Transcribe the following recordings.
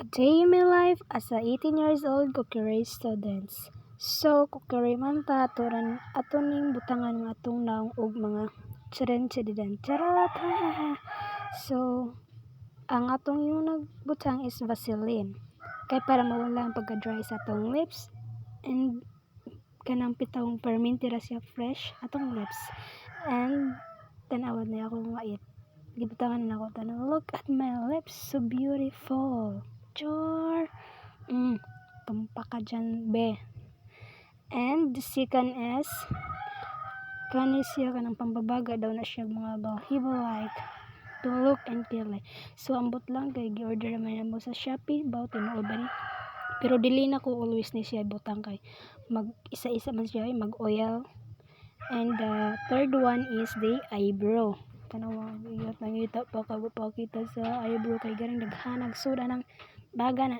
A day in my life as a 18 years old cookery students. So, cookery man ta, ning butangan mga atong naong og mga chadidan. Charot! So, ang atong yung nagbutang is Vaseline. Kaya para mawala ang pagka-dry sa atong lips and kanang pitawong fermentira siya fresh atong lips. And tanawad na ako mait. Gibutangan na ako tanong, look at my lips, so beautiful. Char! Tumpa ka dyan, be. And the second is, kani siya kanang pambabaga daw na siya mga balhibo like to look and feel like. So, ambot lang kay gi-order naman mo sa Shopee, about tinuod ba ni? Pero dili na ko always ni siya butang kay mag isa-isa man siya mag-oil. And the third one is the eyebrow. Tanawa, iyot nangita pa kita sa eyebrow kay garing daghanag suda ng baga na.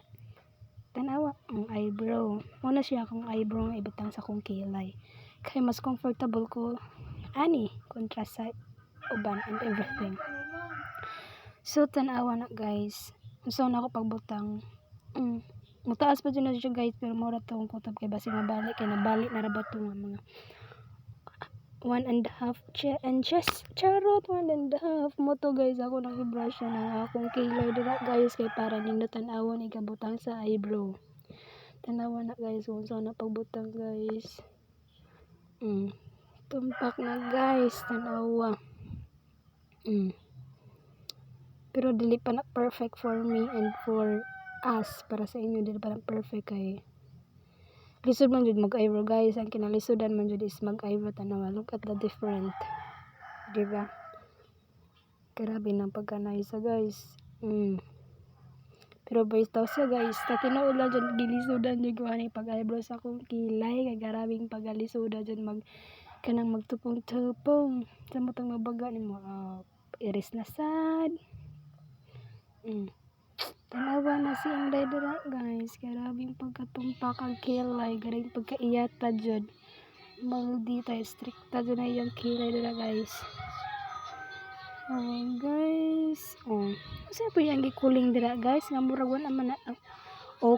Tanawa ang eyebrow. Muna siya akong eyebrow nga ibutang sa kong kilay. Kay mas comfortable ko ani kontra sa uban and everything. So tanawa na guys. So na ako pagbutang. Mutaas pa dyan na siya guys, pero mura tong kutob kay basi mabalik kay nabalik na rabat nga mga 1.5 inches. Charot, 1.5 mo to guys. Ako nag-brush na akong kilay dira guys kay para ning natanawan ikabutang sa eyebrow. Tanawa na guys kung saan na pagbutang guys. Tumpak na guys, tanawa. Pero dili pa na perfect for me and for us. Para sa inyo dili pa na perfect kay lisod man jud mag-eyebrow guys. Ang kinalisodan man jud is mag-eyebrow. Tanawa, look at the different. Diba? Grabe ng pagka-nice guys. Pero basta siya guys. Tinuod lang dyan gilisodan jud ko ani pag-eyebrow sa akong kilay. Kay garabing pag-alisodan dyan kanang magtupong-tupong. Sa motong mabaga ni mo. Iris na sad. Tanawa na si Inday dira guys. Karabing pagkatumpak ang kilay. Garing pagkaiyata dyan. Maldi tayo. Stricta dyan na yung kilay dira guys. Guys. Kasi po yung gikuling dira guys. Nga murawan naman na.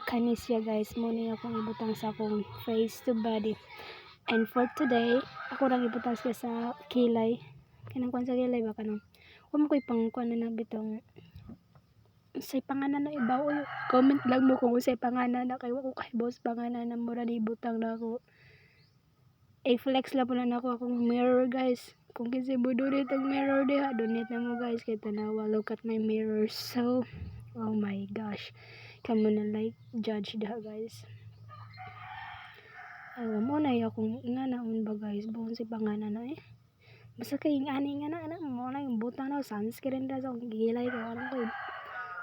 Kanis siya guys. Muna akong ibutang sa akong face to body. And for today, ako lang ibutang siya sa kilay. Kinangkuan sa kilay ba kanang. Huwag mo ko ipangkuan na bitong usay panganan na ibaw. Comment lang mo kung usay panganan na kay wako kay boss panganan na mura ni butang na ako. I-flex lang po na ako akong mirror guys. Kung kasi buduri itong mirror diha, donate na mo guys kay tanawa. Look at my mirror. So, oh my gosh. Come on na like, judge diha guys. Mo na akong inganaon ba guys. Buong si panganan na Basta kay ingani nga na mo na yung butang na sunscreen na sa akong gilay ko.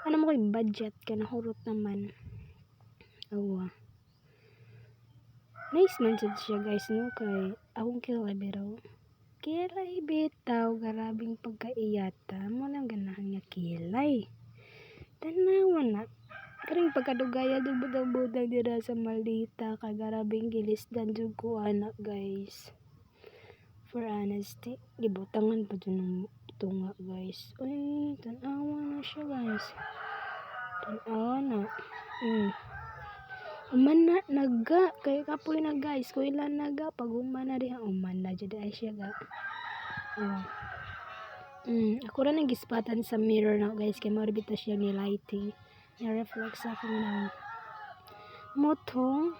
Ano mo ko yung budget ka na hurot naman. Nice man siya guys no kay akong kilay bitaw garabing pagkaiyata mo nang ganahan nga kilay. Tanawa na karing pagkadugaya budang dira sa maldita kagarabing gilisdan jud ko anak guys. For honesty gibutangan pa dyan ng tunga guys. Tanawa na siya guys. Tanawa na. Uman na naga kay kapoy na guys. Kung ilan naga pag uman na diha uman na jud ay siya ga. Ako ra nang gispatan sa mirror na guys kay marbita siya ni lighting. Na-reflex ako ng motong.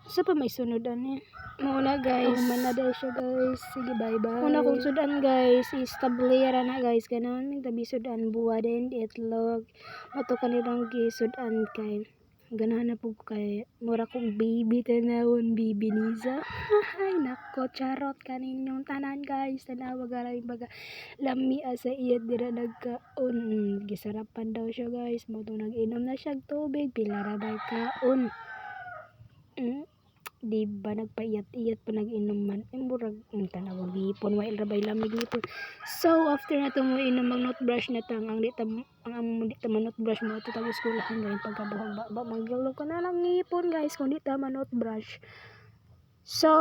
Sa pa may sunod ani. Muna guys. Uman na dahil siya guys. Sige bye bye. Una kong sudan guys is tablera na guys. Ganon may tabi sudan buwa din itlog. Mato kanilang gisudan kay ganahan na po kay mura kong baby tanawon baby Niza. Ay nako charot kaninyong tanan guys. Tanawa garay baga lami sa iyad dira nagkaon. Gisarapan daw siya guys. Motong nag-inom na siya tubig. Pila ra bay kaon. Diba nagpaiyat-iyat pa nag-inom man murag tanawag gipon wa ilrabay lamig gipon. So after na to mo inom mag not brush na tang ang dita man not brush mo to tag eskwelahan galing pagkabuhag ba maggulo ko na lang ngipon guys kung dita man not brush. So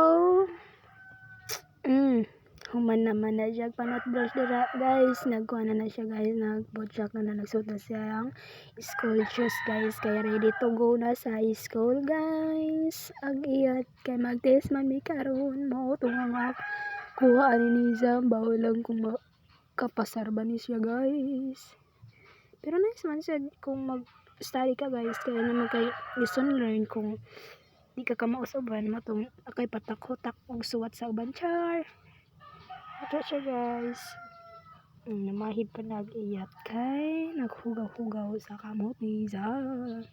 Human naman na siya panat brush dira guys. Nagkuha na siya guys. Nagbotsak na nagsuot na siya ang school shoes guys. Kaya ready to go na sa school guys. Ang iyat kay mag-test man mi karon mo tungang kuha ani ni Zam. Bawal lang kung makapasar ba ni siya guys. Pero nice man siya kung mag-study ka guys. Kaya naman kay lesson learn kung di ka kamausaban mo itong akay patak-hutak og suwat sa uban char. Ito siya guys. Namahid pa nag-iyat kay naghugaw-hugaw sa kamot ni Zam.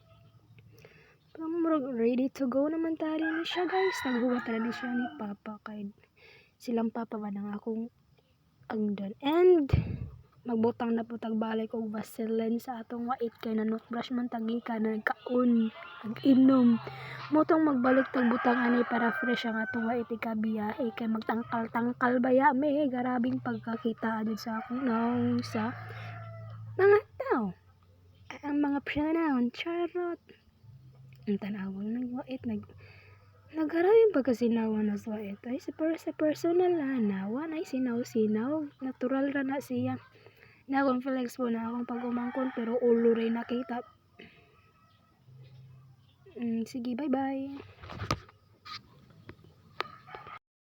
Ready to go naman tali na siya guys. Naghugat na siya ni Papa kay silang Papa ba ng akong angdan. And magbutang na po tagbalik og Vaseline sa atong wait kay nanot brush man tagika na nagkaon nag-inom mo tong magbalik tagbutang ani para fresh ang atong wait ikabiyahe kay magtangkal-tangkal baya me garabing pagkakita adud sa akong naong sa mga tao ang mga pronoun charot ang tanawang nagwait nagharayong pagkasinawan na sa wait ay sa personal na nawan ay sinaw-sinaw natural ra na siya na akong flex po na akong pag-umangkon pero ulo rin nakita. Sige, bye-bye.